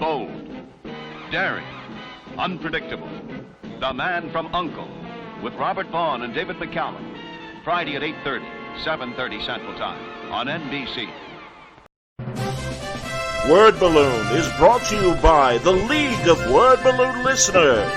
Bold, daring, unpredictable. The Man from U.N.C.L.E. with Robert Vaughn and David McCallum. Friday at 8:30, 7:30 Central Time on NBC. Word Balloon is brought to you by the League of Word Balloon Listeners.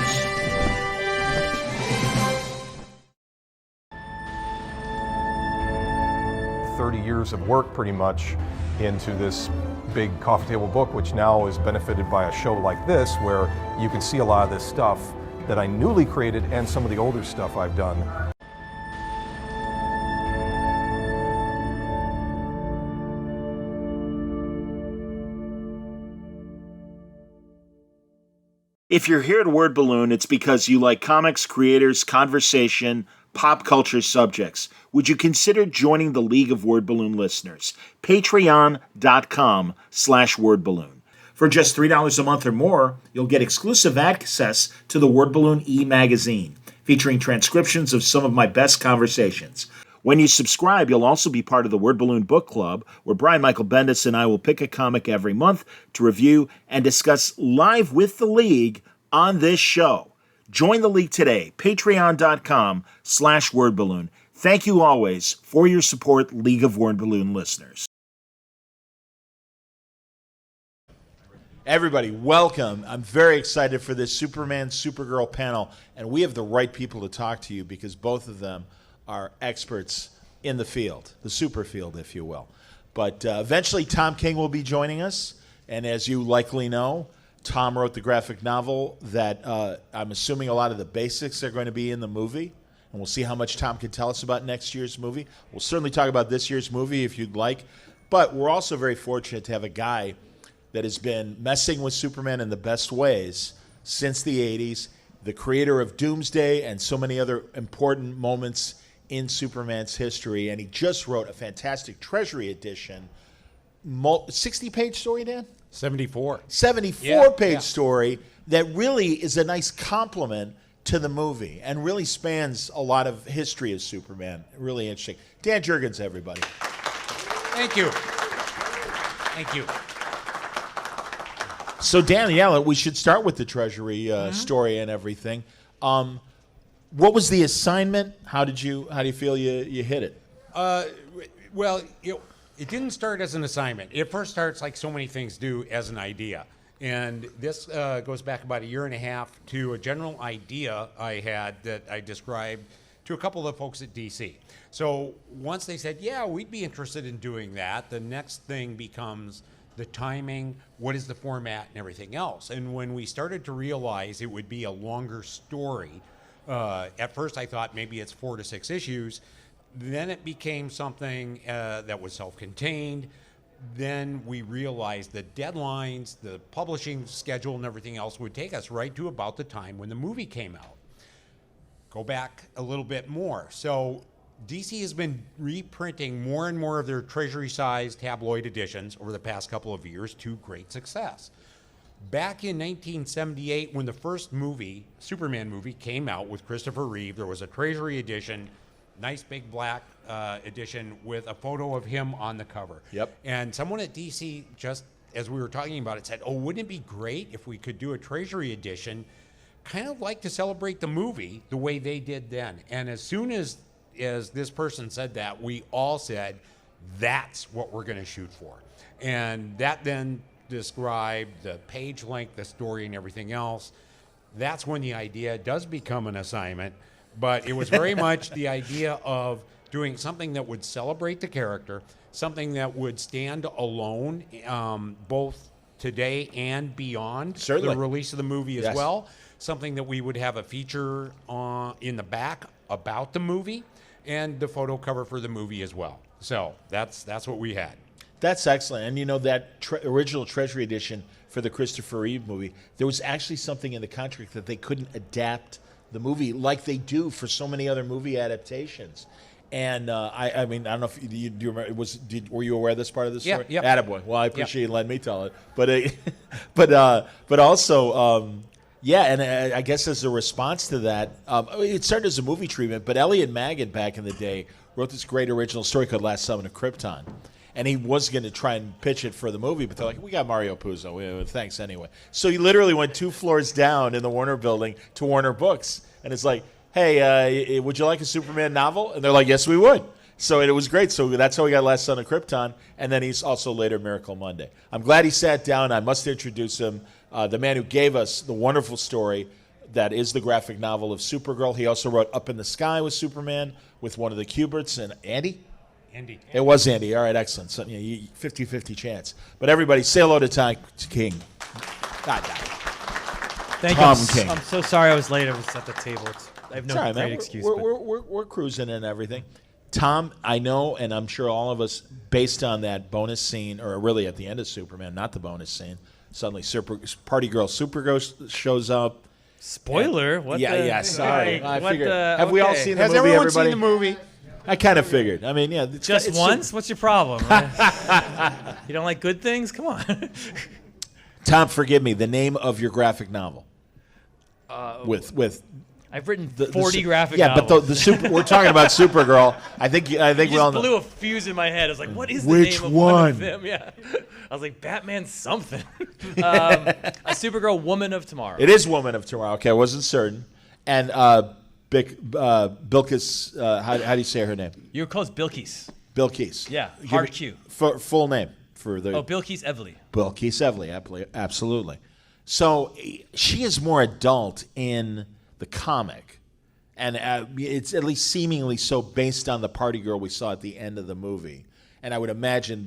Years of work pretty much into this big coffee table book, which now is benefited by a show like this where you can see a lot of this stuff that I newly created and some of the older stuff I've done. If you're here at Word Balloon, it's because you like comics, creators, conversation, pop culture subjects. Would you consider joining the League of Word Balloon Listeners? Patreon.com/wordballoon. For just $3 a month or more, you'll get exclusive access to the Word Balloon e-magazine, featuring transcriptions of some of my best conversations. When you subscribe, you'll also be part of the Word Balloon Book Club, where Brian Michael Bendis and I will pick a comic every month to review and discuss live with the League on this show. Join the League today, patreon.com/wordballoon. Thank you always for your support, League of Word Balloon listeners. Everybody, welcome. I'm very excited for this Superman, Supergirl panel, and we have the right people to talk to you because both of them are experts in the field, the super field, if you will. But eventually Tom King will be joining us, and as you likely know, Tom wrote the graphic novel that I'm assuming a lot of the basics are going to be in the movie, and we'll see how much Tom can tell us about next year's movie. We'll certainly talk about this year's movie if you'd like, but we're also very fortunate to have a guy that has been messing with Superman in the best ways since the 80s, the creator of Doomsday and so many other important moments in Superman's history, and he just wrote a fantastic Treasury edition, 60-page story, Dan? 74. 74-page story that really is a nice compliment to the movie and really spans a lot of history of Superman. Really interesting. Dan Jurgens, everybody. Thank you. Thank you. So, Dan, yeah, we should start with the Treasury story and everything. What was the assignment? How do you feel you hit it? Well, it didn't start as an assignment. It first starts, like so many things do, as an idea. And this goes back about a year and a half to a general idea I had that I described to a couple of the folks at DC. So once they said, yeah, we'd be interested in doing that, the next thing becomes the timing, what is the format, and everything else. And when we started to realize it would be a longer story, at first I thought maybe it's 4 to 6 issues. Then it became something that was self-contained. Then we realized the deadlines, the publishing schedule, and everything else would take us right to about the time when the movie came out. Go back a little bit more. So DC has been reprinting more and more of their Treasury-sized tabloid editions over the past couple of years to great success. Back in 1978, when the first movie, Superman movie, came out with Christopher Reeve, there was a Treasury edition, nice big black edition with a photo of him on the cover. Yep. And someone at DC, just as we were talking about it, said, oh, wouldn't it be great if we could do a Treasury edition, kind of like to celebrate the movie the way they did then. And as soon as this person said that, we all said, that's what we're going to shoot for. And that then described the page length, the story, and everything else. That's when the idea does become an assignment. But it was very much the idea of doing something that would celebrate the character, something that would stand alone, both today and beyond Certainly. the release of the movie as well. Something that we would have a feature in the back about the movie, and the photo cover for the movie as well. So that's what we had. That's excellent. And you know, that original Treasury edition for the Christopher Reeve movie, there was actually something in the contract that they couldn't adapt the movie like they do for so many other movie adaptations. And I mean, I don't know if you do you remember. Were you aware of this part of the story? Yeah. Attaboy. Well, I appreciate you letting me tell it. But also, yeah. And I guess as a response to that, it started as a movie treatment. But Elliot Maggin back in the day wrote this great original story called Last Summon of Krypton. And he was going to try and pitch it for the movie, but they're like, we got Mario Puzo. Thanks anyway. So he literally went 2 floors down in the Warner building to Warner Books. And it's like, hey, would you like a Superman novel? And they're like, yes, we would. So it was great. So that's how we got Last Son of Krypton. And then he's also later Miracle Monday. I'm glad he sat down. I must introduce him. The man who gave us the wonderful story that is the graphic novel of Supergirl. He also wrote Up in the Sky with Superman with one of the Kuberts. And Andy? Andy. It was Andy. All right, excellent. So, 50-50 chance. But everybody, say hello to Tom King. God, Thank Tom you. King. I'm so sorry I was late. I was at the table. I have no Sorry, great man. excuse. We're cruising and everything. Tom, I know, and I'm sure all of us, based on that bonus scene, or really at the end of Superman, not the bonus scene, suddenly Party Girl Supergirl shows up. Spoiler? What? Yeah, sorry. I what figured. the- Have we all okay. seen the Has movie, everyone everybody? seen the movie? I kind of figured. I mean, yeah. Just it's once? What's your problem? You don't like good things? Come on. Tom, forgive me. The name of your graphic novel. With I've written 40 graphic yeah, novels. but the super. We're talking about Supergirl. I think You we all just know. blew a fuse in my head. I was like, what is the Which name of one one? of them? Yeah. I was like, Batman something. A Supergirl Woman of Tomorrow. It is Woman of Tomorrow. Okay, I wasn't certain. And Bilkis, how do you say her name? You were close, Bilkis. Bilkis. Yeah, Give hard me Q. Full name for the. Oh, Bilkis Evely. Bilkis Evely, absolutely. So she is more adult in the comic, and it's at least seemingly so based on the party girl we saw at the end of the movie. And I would imagine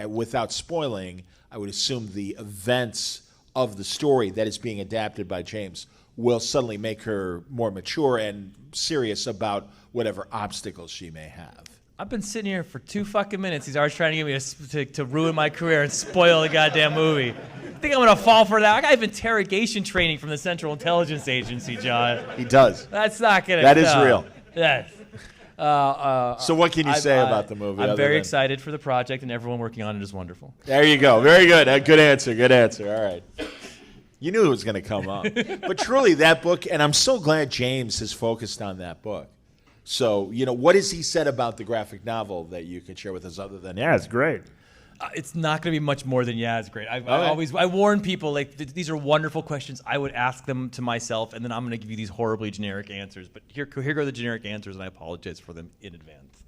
without spoiling, I would assume the events of the story that is being adapted by James will suddenly make her more mature and serious about whatever obstacles she may have. I've been sitting here for 2 fucking minutes. He's always trying to get me to ruin my career and spoil the goddamn movie. I think I'm going to fall for that. I have interrogation training from the Central Intelligence Agency, John. He does. That's not going to That is real. Yes. So what can you say about the movie? I'm other very than- excited for the project, and everyone working on it is wonderful. There you go. Very good. Good answer. Good answer. All right. You knew it was going to come up. But truly, that book, and I'm so glad James has focused on that book. So, what has he said about the graphic novel that you can share with us other than, yeah, it's great? It's not going to be much more than, yeah, it's great. I warn people, like, these are wonderful questions. I would ask them to myself, and then I'm going to give you these horribly generic answers. But here go the generic answers, and I apologize for them in advance.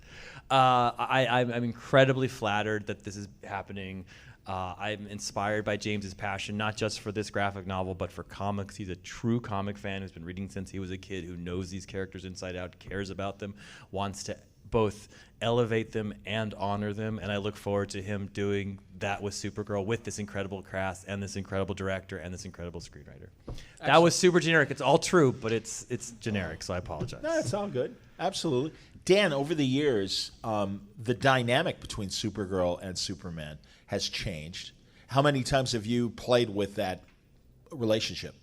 I'm incredibly flattered that this is happening. I'm inspired by James's passion, not just for this graphic novel, but for comics. He's a true comic fan who's been reading since he was a kid, who knows these characters inside out, cares about them, wants to both elevate them and honor them. And I look forward to him doing that with Supergirl, with this incredible cast and this incredible director and this incredible screenwriter. Excellent. That was super generic. It's all true, but it's generic, so I apologize. No, it's all good. Absolutely. Dan, over the years, the dynamic between Supergirl and Superman has changed. How many times have you played with that relationship?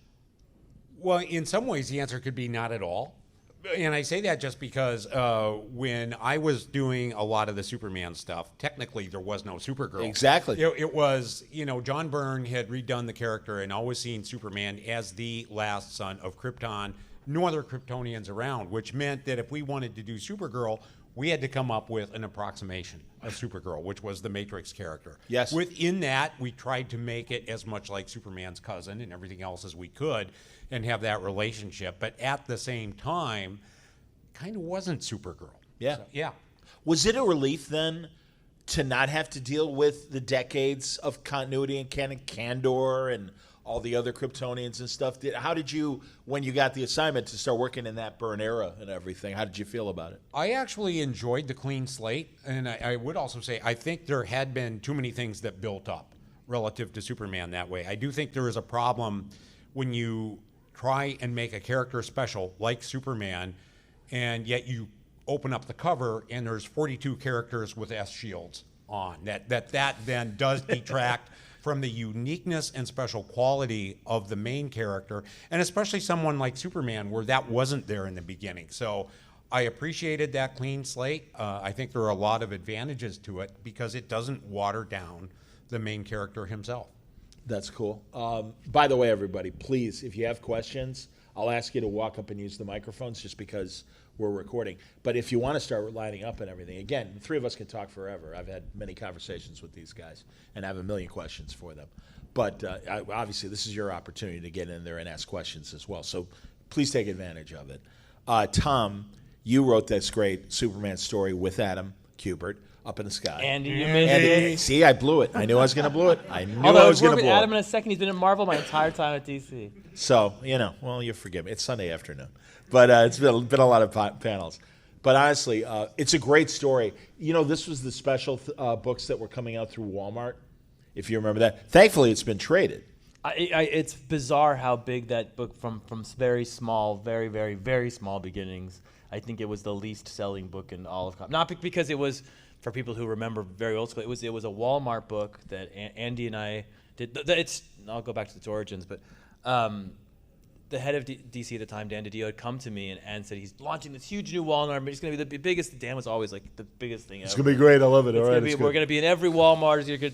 Well, in some ways, the answer could be not at all. And I say that just because when I was doing a lot of the Superman stuff, technically there was no Supergirl. Exactly. It was, John Byrne had redone the character and always seen Superman as the last son of Krypton. No other Kryptonians around, which meant that if we wanted to do Supergirl, we had to come up with an approximation of Supergirl, which was the Matrix character. Yes. Within that, we tried to make it as much like Superman's cousin and everything else as we could and have that relationship. But at the same time, kind of wasn't Supergirl. Yeah. So, yeah. Was it a relief then to not have to deal with the decades of continuity and canon, Kandor and all the other Kryptonians and stuff? How did you, when you got the assignment to start working in that Byrne era and everything, how did you feel about it? I actually enjoyed the clean slate, and I would also say I think there had been too many things that built up relative to Superman that way. I do think there is a problem when you try and make a character special like Superman, and yet you open up the cover and there's 42 characters with S shields on. That then does detract from the uniqueness and special quality of the main character, and especially someone like Superman, where that wasn't there in the beginning. So I appreciated that clean slate. I think there are a lot of advantages to it because it doesn't water down the main character himself. That's cool. By the way, everybody, please, if you have questions, I'll ask you to walk up and use the microphones just because we're recording. But if you want to start lining up and everything, again, the three of us can talk forever. I've had many conversations with these guys and I have a million questions for them. But obviously, this is your opportunity to get in there and ask questions as well. So please take advantage of it. Tom, you wrote this great Superman story with Adam Kubert, Up in the Sky. Andy, you missed it. See, I blew it. I knew I was going to blow it. I knew Although I was going to with blow Adam it. in a second, he's been at Marvel my entire time at DC. So, well, you forgive me. It's Sunday afternoon. But it's been a lot of panels. But honestly, it's a great story. This was the special books that were coming out through Walmart, if you remember that. Thankfully, it's been traded. It's bizarre how big that book from very small, very, very, very small beginnings. I think it was the least selling book in all of comics. Not because it was, for people who remember very old school, it was a Walmart book that Andy and I did. I'll go back to its origins, but the head of DC at the time, Dan DiDio, had come to me and said he's launching this huge new Walmart. It's going to be the biggest. Dan was always like the biggest thing ever. It's going to be great. I love it. All right, we're going to be in every Walmart. We're going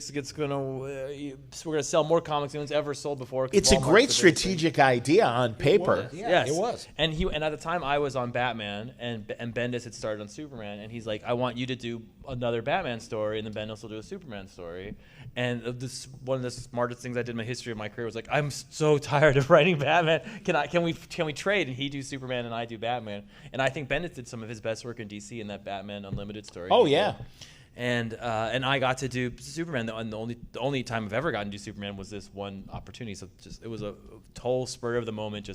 to sell more comics than it's ever sold before. It's a great strategic idea on paper. Yes, it was. And at the time I was on Batman, and Bendis had started on Superman, and he's like, I want you to do another Batman story, and then Bendis will do a Superman story. And this one of the smartest things I did in my history of my career was like, I'm so tired of writing Batman. Can we trade? And he do Superman and I do Batman. And I think Bendis did some of his best work in DC in that Batman Unlimited story. Oh yeah. And I got to do Superman. And the only time I've ever gotten to do Superman was this one opportunity. So it was a total spur of the moment.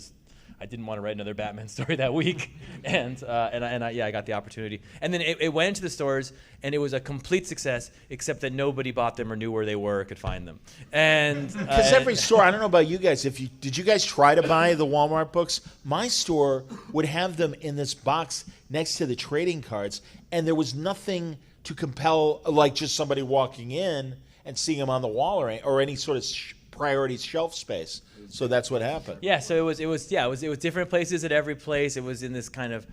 I didn't want to write another Batman story that week, and I got the opportunity. And then it went into the stores, and it was a complete success, except that nobody bought them or knew where they were or could find them. And because every store, I don't know about you guys, did you guys try to buy the Walmart books? My store would have them in this box next to the trading cards, and there was nothing to compel, like just somebody walking in and seeing them on the wall or any sort of priority shelf space. So that's what happened. Yeah, so it was different places at every place. It was in this kind of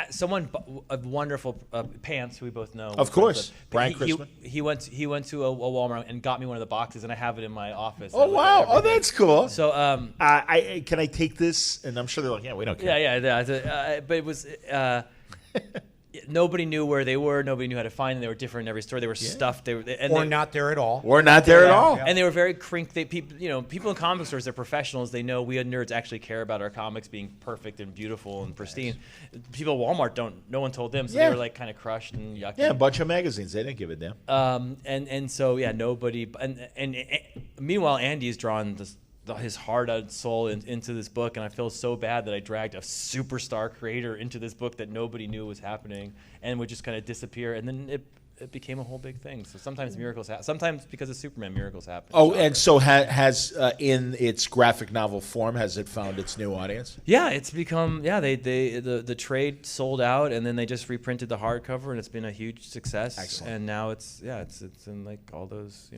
someone a wonderful Pants, who we both know. Of course, Brian Christman. He went to a Walmart and got me one of the boxes, and I have it in my office. Oh wow! Oh, that's cool. So can I take this? And I'm sure they're like, yeah, we don't care. Yeah. But it was. Nobody knew where they were. Nobody knew how to find them. They were different in every store. They were stuffed. Not there at all. Or not there at all. And they were very people in comic stores, they're professionals. They know we nerds actually care about our comics being perfect and beautiful and pristine. Nice. People at Walmart don't. No one told them, so they were like kind of crushed and yucky. Yeah, a bunch of magazines. They didn't give a damn. And so nobody. And meanwhile, Andy's drawn his heart and soul into this book, and I feel so bad that I dragged a superstar creator into this book that nobody knew was happening and would just kind of disappear, and then it became a whole big thing. So sometimes miracles happen. Sometimes because of Superman, miracles happen. Oh, and so has in its graphic novel form, has it found its new audience? Yeah, it's become the trade sold out, and then they just reprinted the hardcover, and it's been a huge success. Excellent. And now it's in like all those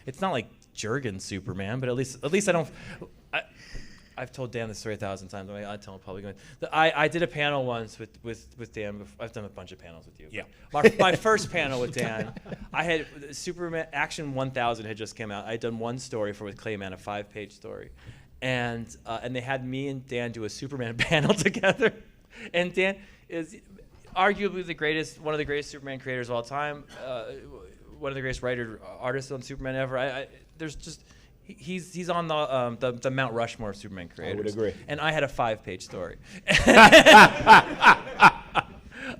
It's not like Jurgens Superman, but at least I don't. I've told Dan this story 1,000 times. I tell him probably. I did a panel once with Dan. I've done a bunch of panels with you. Yeah. My first panel with Dan, I had Superman Action 1000 had just come out. I had done one story for with Clayman, a 5-page story, and they had me and Dan do a Superman panel together, and Dan is arguably one of the greatest Superman creators of all time. One of the greatest artists on Superman ever. He's on the Mount Rushmore of Superman creators. I would agree. And I had a 5-page story.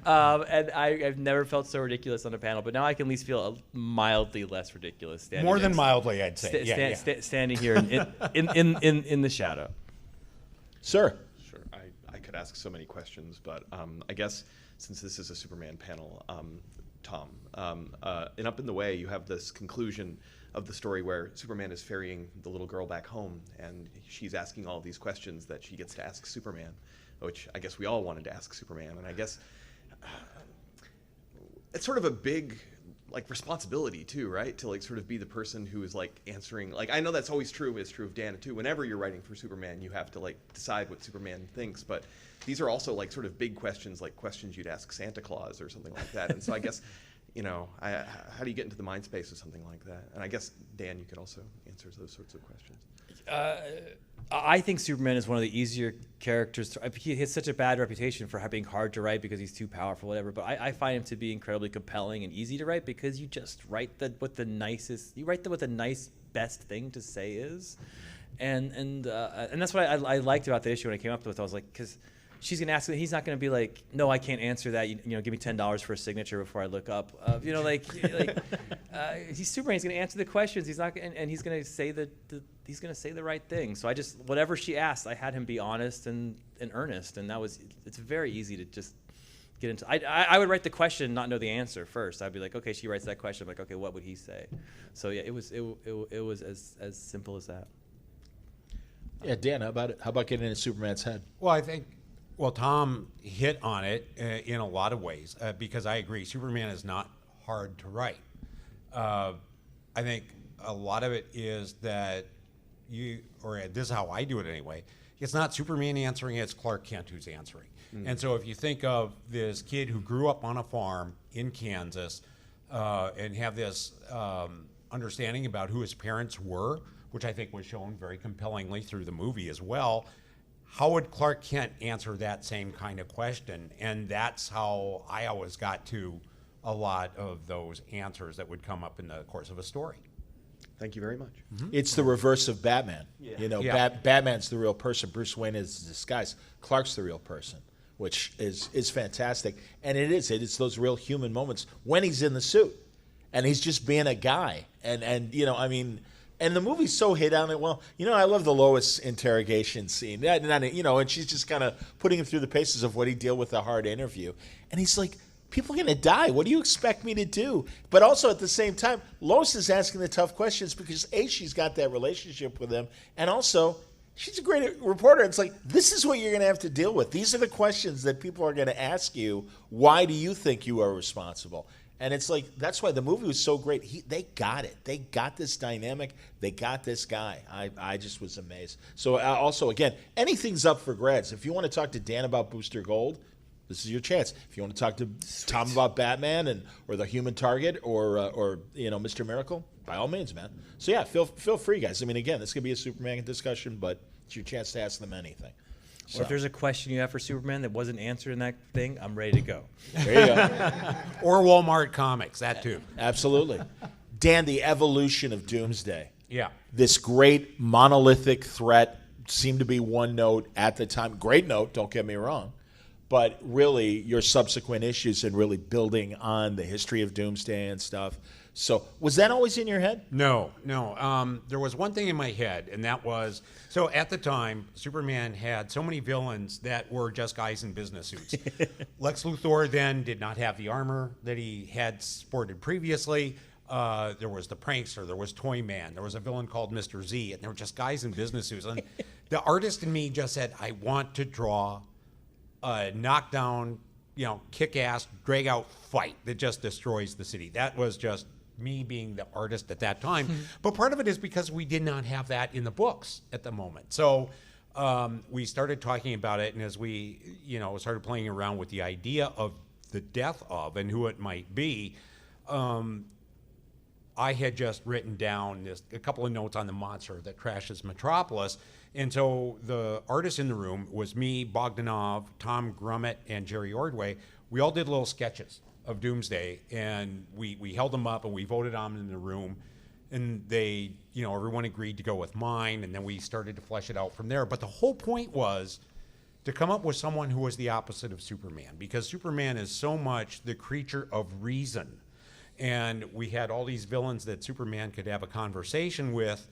And I've never felt so ridiculous on a panel, but now I can at least feel mildly less ridiculous. More than mildly, I'd say. Standing here in the shadow. Sir. Sure. I could ask so many questions, but I guess since this is a Superman panel, Tom, in Up in the Way, you have this conclusion of the story where Superman is ferrying the little girl back home, and she's asking all these questions that she gets to ask Superman, which I guess we all wanted to ask Superman, and I guess it's sort of a big responsibility too, right? To sort of be the person who is answering. I know that's always true. It's true of Dan too. Whenever you're writing for Superman, you have to decide what Superman thinks, but these are also sort of big questions, like questions you'd ask Santa Claus or something like that. And so I guess how do you get into the mind space of something like that? And I guess, Dan, you could also answer those sorts of questions. I think Superman is one of the easier characters. He has such a bad reputation for being hard to write because he's too powerful, whatever. But I find him to be incredibly compelling and easy to write because you just write what the nice best thing to say is, and that's what I liked about the issue when I came up with it. I was like, because she's gonna ask, he's not gonna be like, no, I can't answer that. You know, give me $10 for a signature before I look up. He's Superman. He's gonna answer the questions. He's not, and he's gonna say he's gonna say the right thing. So I just, whatever she asked, I had him be honest and earnest, and it's very easy to just get into. I would write the question, not know the answer first. I'd be like, okay, she writes that question. I'm like, okay, what would he say? So yeah, it was as simple as that. Yeah, Dan, how about getting into Superman's head? Well, I think, Tom hit on it in a lot of ways because I agree, Superman is not hard to write. I think a lot of it is that this is how I do it anyway, it's not Superman answering, it's Clark Kent who's answering. And so if you think of this kid who grew up on a farm in Kansas and have this understanding about who his parents were, which I think was shown very compellingly through the movie as well, how would Clark Kent answer that same kind of question? And that's how I always got to a lot of those answers that would come up in the course of a story. Thank you very much. Mm-hmm. It's the reverse of Batman. Yeah. You know, Yeah. Batman's the real person. Bruce Wayne is the disguise. Clark's the real person, which is fantastic. And it's those real human moments when he's in the suit and he's just being a guy. And and the movie's so hit on it. Well, I love the Lois interrogation scene. And she's just kind of putting him through the paces of what he'd deal with a hard interview. And he's like, people are going to die. What do you expect me to do? But also at the same time, Lois is asking the tough questions because A, she's got that relationship with him. And also, she's a great reporter. It's like, this is what you're going to have to deal with. These are the questions that people are going to ask you. Why do you think you are responsible? And it's like, that's why the movie was so great. They got it. They got this dynamic. They got this guy. I just was amazed. So also, again, anything's up for grabs. If you want to talk to Dan about Booster Gold, this is your chance. If you want to talk to Tom about Batman or the Human Target or Mr. Miracle, by all means, man. So yeah, feel free, guys. I mean, again, this could be a Superman discussion, but it's your chance to ask them anything. Or if there's a question you have for Superman that wasn't answered in that thing, I'm ready to go. There you go. Or Walmart comics, that too. Absolutely. Dan, the evolution of Doomsday. Yeah. This great monolithic threat seemed to be one note at the time. Great note, don't get me wrong. But really, your subsequent issues and really building on the history of Doomsday and stuff. So was that always in your head? No. There was one thing in my head, and that was, so at the time, Superman had so many villains that were just guys in business suits. Lex Luthor then did not have the armor that he had sported previously. There was the Prankster, there was Toyman, there was a villain called Mr. Z, and they were just guys in business suits. And the artist in me just said, I want to draw a knockdown, kick-ass, drag-out fight that just destroys the city. That was just me being the artist at that time. But part of it is because we did not have that in the books at the moment. So we started talking about it, and as we, started playing around with the idea of the death of and who it might be, I had just written down a couple of notes on the monster that crashes Metropolis. And so the artists in the room was me, Bogdanov, Tom Grummett, and Jerry Ordway. We all did little sketches of Doomsday, and we held them up and we voted on them in the room. And they, everyone agreed to go with mine, and then we started to flesh it out from there. But the whole point was to come up with someone who was the opposite of Superman, because Superman is so much the creature of reason. And we had all these villains that Superman could have a conversation with.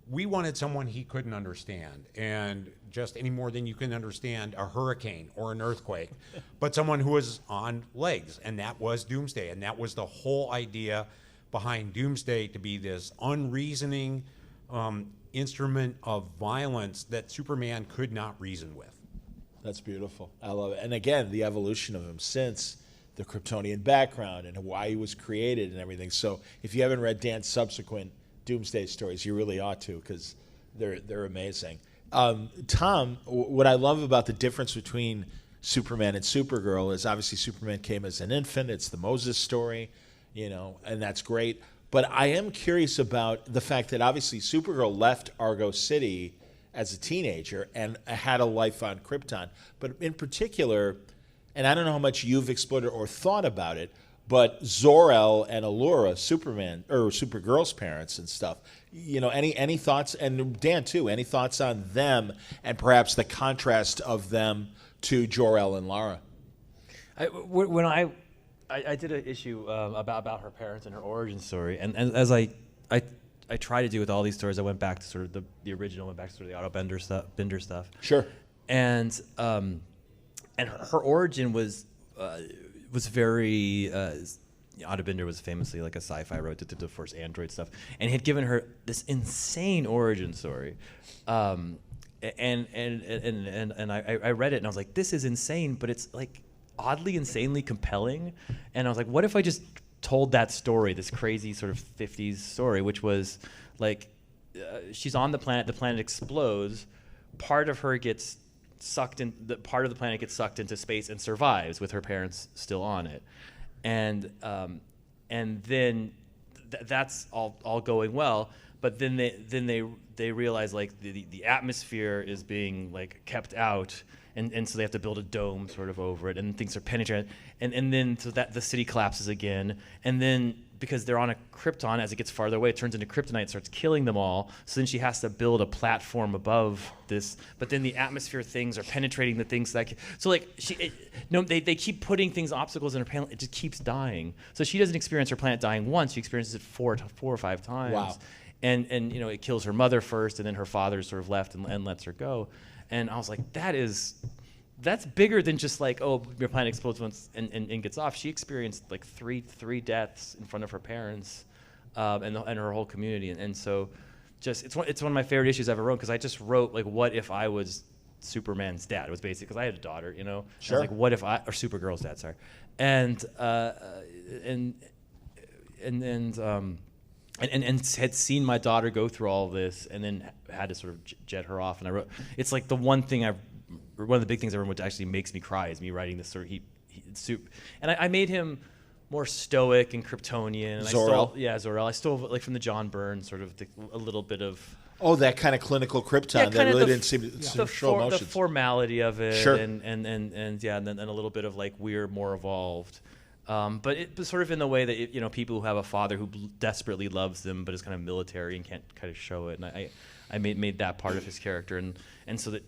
We wanted someone he couldn't understand, and just any more than you can understand a hurricane or an earthquake, but someone who was on legs, and that was Doomsday. And that was the whole idea behind Doomsday, to be this unreasoning instrument of violence that Superman could not reason with. That's beautiful. I love it. And again, the evolution of him since the Kryptonian background and why he was created and everything. So if you haven't read Dan's subsequent Doomsday stories, you really ought to, because they're amazing. Tom, what I love about the difference between Superman and Supergirl is obviously Superman came as an infant. It's the Moses story. and that's great. But I am curious about the fact that obviously Supergirl left Argo City as a teenager and had a life on Krypton. But in particular, and I don't know how much you've explored it or thought about it, but Zor-El and Allura, Supergirl's parents and stuff, any thoughts, and Dan too, any thoughts on them and perhaps the contrast of them to Jor-El and Lara? When I did an issue about her parents and her origin story, and as I try to do with all these stories, I went back to sort of the original, went back to sort of the Otto Binder stuff. Sure. And her origin was very. Otto Binder was famously like a sci-fi wrote to force android stuff, and he had given her this insane origin story. And I read it and I was like, this is insane, but it's like oddly insanely compelling. And I was like, what if I just told that story, this crazy sort of 50s story, which was like she's on the planet explodes, part of her gets sucked in, part of the planet gets sucked into space and survives with her parents still on it, and then that's all going well, but then they realize like the atmosphere is being like kept out, and so they have to build a dome sort of over it, and things are penetrated, and then so that the city collapses again, and then because they're on a Krypton, as it gets farther away, it turns into kryptonite, starts killing them all. So then she has to build a platform above this, but then the atmosphere things are penetrating the things so like they keep putting obstacles in her planet. It just keeps dying. So she doesn't experience her planet dying once; she experiences it four or five times. Wow. And it kills her mother first, and then her father sort of left and lets her go. And I was like, that's bigger than just like, oh, your planet explodes once and gets off. She experienced like three deaths in front of her parents, and her whole community. And so, just it's one of my favorite issues I ever wrote, because I just wrote like, what if I was Superman's dad? It was basically because I had a daughter, Sure. I was like, what if or Supergirl's dad? Sorry, and had seen my daughter go through all of this, and then had to sort of jet her off. And I wrote, it's like one of the big things I wrote, which actually makes me cry, is me writing this sort of and I made him more stoic and Kryptonian. And Zor-El? Zor-El. I stole like from the John Byrne sort of a little bit of. Oh, that kind of clinical Krypton that really didn't seem to show emotions. The formality of it, Sure. and then a little bit of like we're more evolved. But it was sort of in the way that people who have a father who desperately loves them but is kind of military and can't kind of show it, and I made that part of his character, and so that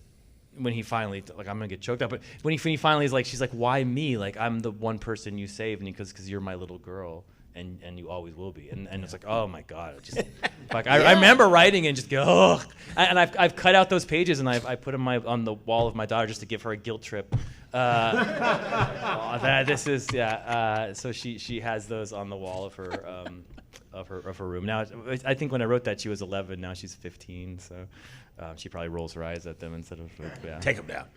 when he finally, like, I'm gonna get choked up, but when he finally is like, she's like, why me? Like, I'm the one person you saved, and because you're my little girl, and you always will be, and it's like, oh my god, it just like I remember writing and just go, ugh. And I've cut out those pages and I put them on the wall of my daughter just to give her a guilt trip. So she has those on the wall of her room. Now I think when I wrote that she was 11. Now she's 15. So she probably rolls her eyes at them instead of Take them down.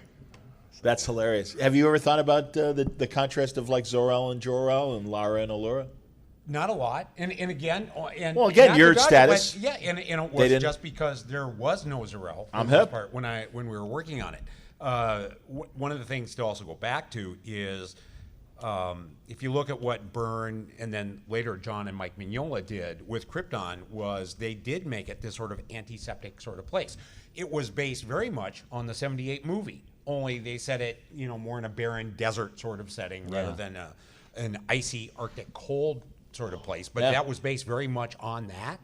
That's hilarious. Have you ever thought about the contrast of like Zor-El and Jor-El and Lara and Allura? Not a lot, and again, your status. But, and it was just because there was no Zor-El. I'm hip. When we were working on it. One of the things to also go back to is if you look at what Byrne and then later John and Mike Mignola did with Krypton, was they did make it this sort of antiseptic sort of place. It was based very much on the '78 movie, only they set it more in a barren desert sort of setting rather than an icy Arctic cold sort of place. But that was based very much on that,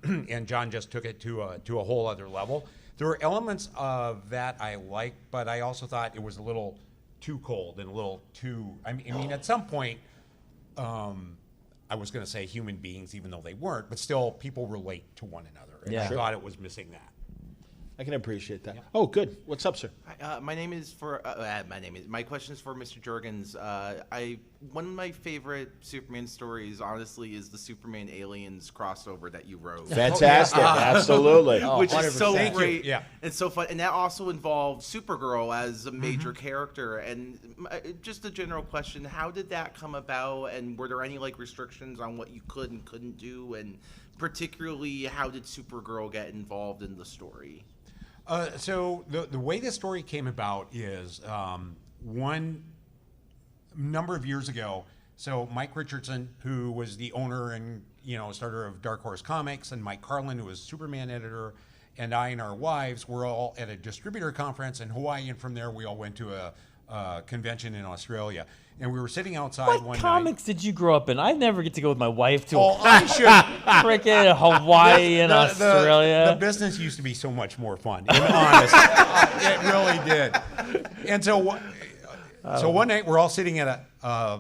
and John just took it to a whole other level. There were elements of that I liked, but I also thought it was a little too cold and a little too. I mean, at some point, I was going to say human beings, even though they weren't, but still, people relate to one another, and I thought it was missing that. I can appreciate that. Yeah. Oh, good. What's up, sir? My question is for Mr. Jurgens. One of my favorite Superman stories, honestly, is the Superman Aliens crossover that you wrote. Fantastic. Absolutely. Which is so Thank great. You. Yeah. And so fun. And that also involved Supergirl as a major character. And just a general question, how did that come about? And were there any restrictions on what you could and couldn't do? And particularly, how did Supergirl get involved in the story? So the way this story came about is one number of years ago, So Mike Richardson, who was the owner and starter of Dark Horse Comics, and Mike Carlin, who was Superman editor, and I and our wives were all at a distributor conference in Hawaii, and from there we all went to a convention in Australia. And we were sitting outside What one comics did you grow up in? I never get to go with my wife to night. Oh, I should. freaking Hawaii and Australia. The business used to be so much more fun, and honest. It really did. And so one night we're all sitting at a,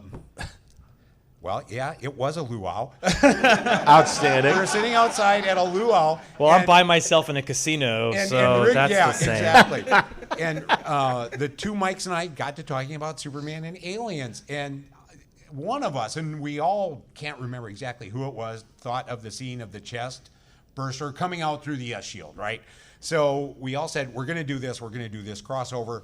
well, yeah, it was a luau. Outstanding. We were sitting outside at a luau. Well, I'm by myself in a casino, so that's the same. Exactly. And the two Mikes and I got to talking about Superman and aliens, and one of us, and we all can't remember exactly who it was, thought of the scene of the chest burster coming out through the shield, right? So we all said, we're going to do this crossover.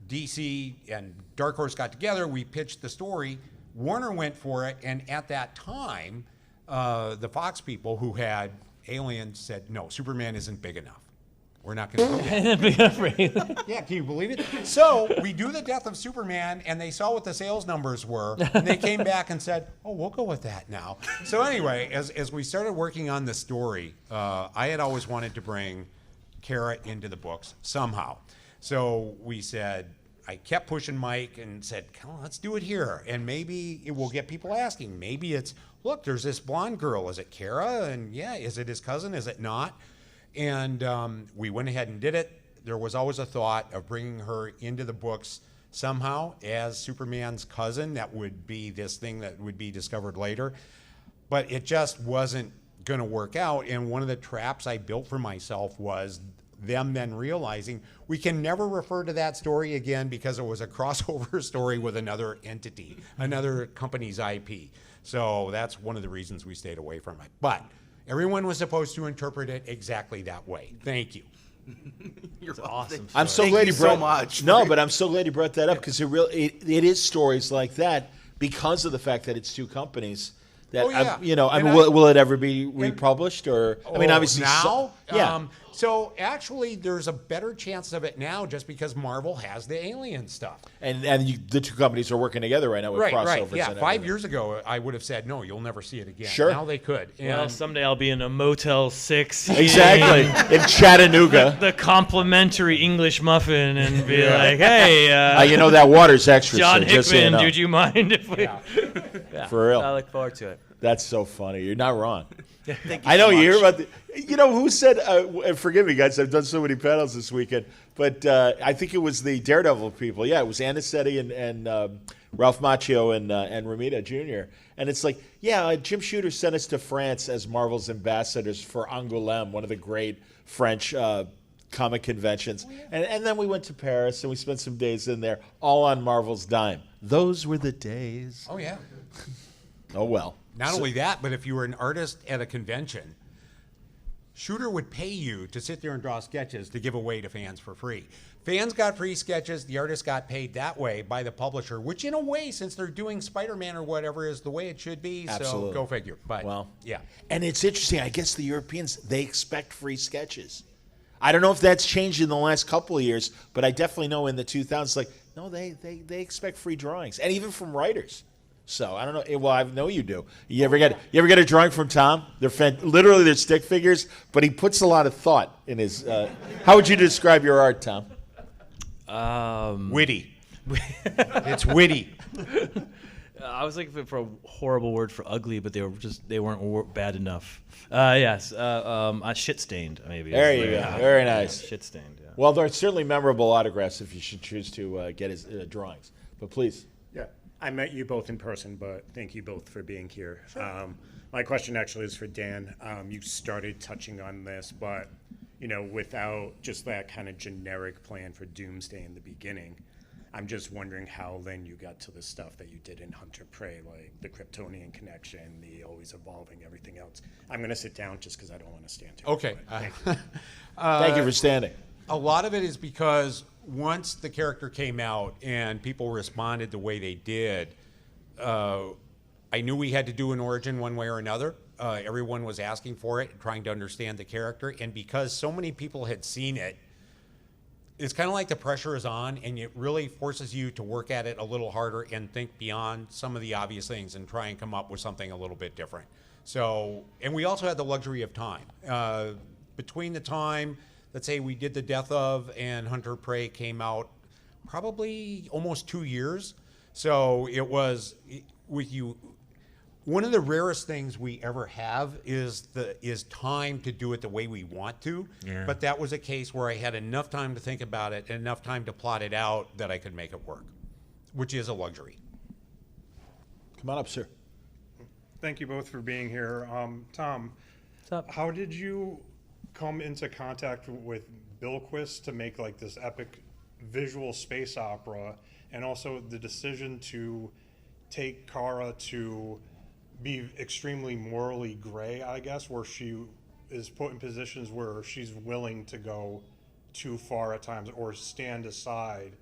DC and Dark Horse got together. We pitched the story. Warner went for it, and at that time, the Fox people who had aliens said, "No, Superman isn't big enough. We're not going to do that." Yeah, can you believe it? So we do the death of Superman, and they saw what the sales numbers were, and they came back and said, "Oh, we'll go with that now." So anyway, as we started working on the story, I had always wanted to bring Kara into the books somehow. So we said, I kept pushing Mike and said, "Come on, let's do it here. And maybe it will get people asking. Maybe it's, look, there's this blonde girl. Is it Kara? And yeah, is it his cousin? Is it not?" And we went ahead and did it. There was always a thought of bringing her into the books somehow as Superman's cousin. That would be this thing that would be discovered later. But it just wasn't going to work out. And one of the traps I built for myself was them then realizing we can never refer to that story again because it was a crossover story with another entity, another company's IP. So that's one of the reasons we stayed away from it. But everyone was supposed to interpret it exactly that way. Thank you. You're awesome. I'm so Thank glad you you brought so much. No, but I'm so glad you brought that up because it is stories like that because of the fact that it's two companies. That Oh, yeah. will it ever be republished or? I mean, obviously now. yeah. So actually, there's a better chance of it now, just because Marvel has the alien stuff. And the two companies are working together right now with crossovers. Right. Yeah. And 5 years ago, I would have said no. You'll never see it again. Sure. Now they could. Well, And someday I'll be in a Motel 6. Exactly in Chattanooga. The complimentary English muffin and be like, hey, that water's extra. John so just so you Hickman, know. would you mind if we... Yeah. For real. I look forward to it. That's so funny. You're not wrong. Thank you I know so you hear much. about who said, and forgive me guys, I've done so many panels this weekend, but I think it was the Daredevil people. Yeah, it was Anicetti and Ralph Macchio and Romita Jr. And it's like, Jim Shooter sent us to France as Marvel's ambassadors for Angoulême, one of the great French comic conventions. And then we went to Paris and we spent some days in there, all on Marvel's dime. Those were the days. oh yeah. Oh, well. Not only that, but if you were an artist at a convention, Shooter would pay you to sit there and draw sketches to give away to fans for free. Fans got free sketches. The artists got paid that way by the publisher, which in a way, since they're doing Spider-Man or whatever, is the way it should be. Absolutely. So go figure. But Well, yeah. And it's interesting. I guess the Europeans, they expect free sketches. I don't know if that's changed in the last couple of years, but I definitely know in the 2000s, like, no, they expect free drawings, and even from writers. So I don't know. Well, I know you do. You ever get a drawing from Tom? They're literally they're stick figures, but he puts a lot of thought in his. How would you describe your art, Tom? Witty. It's witty. I was looking for a horrible word for ugly, but they weren't bad enough. Yes, shit stained maybe. There you go. Very nice. Shit stained. Yeah. Well, they're certainly memorable autographs if you should choose to get his drawings. But please. Yeah, I met you both in person, but thank you both for being here. My question actually is for Dan. You started touching on this, but without just that kind of generic plan for Doomsday in the beginning, I'm just wondering how then you got to the stuff that you did in Hunter Prey, like the Kryptonian connection, the always evolving, everything else. I'm going to sit down just because I don't want to stand too much, Okay. but thank you. Thank you for standing. A lot of it is because once the character came out and people responded the way they did, I knew we had to do an origin one way or another. Everyone was asking for it, trying to understand the character. And because so many people had seen it, it's kind of like the pressure is on, and it really forces you to work at it a little harder and think beyond some of the obvious things and try and come up with something a little bit different. So, and we also had the luxury of time. Between the time, let's say we did The Death of and Hunter Prey came out, probably almost 2 years. So it was with you. One of the rarest things we ever have is time to do it the way we want to. Yeah. But that was a case where I had enough time to think about it and enough time to plot it out that I could make it work, which is a luxury. Come on up, sir. Thank you both for being here. Tom, what's up? How did you come into contact with Bilquist to make like this epic visual space opera, and also the decision to take Kara to be extremely morally gray, I guess, where she is put in positions where she's willing to go too far at times or stand aside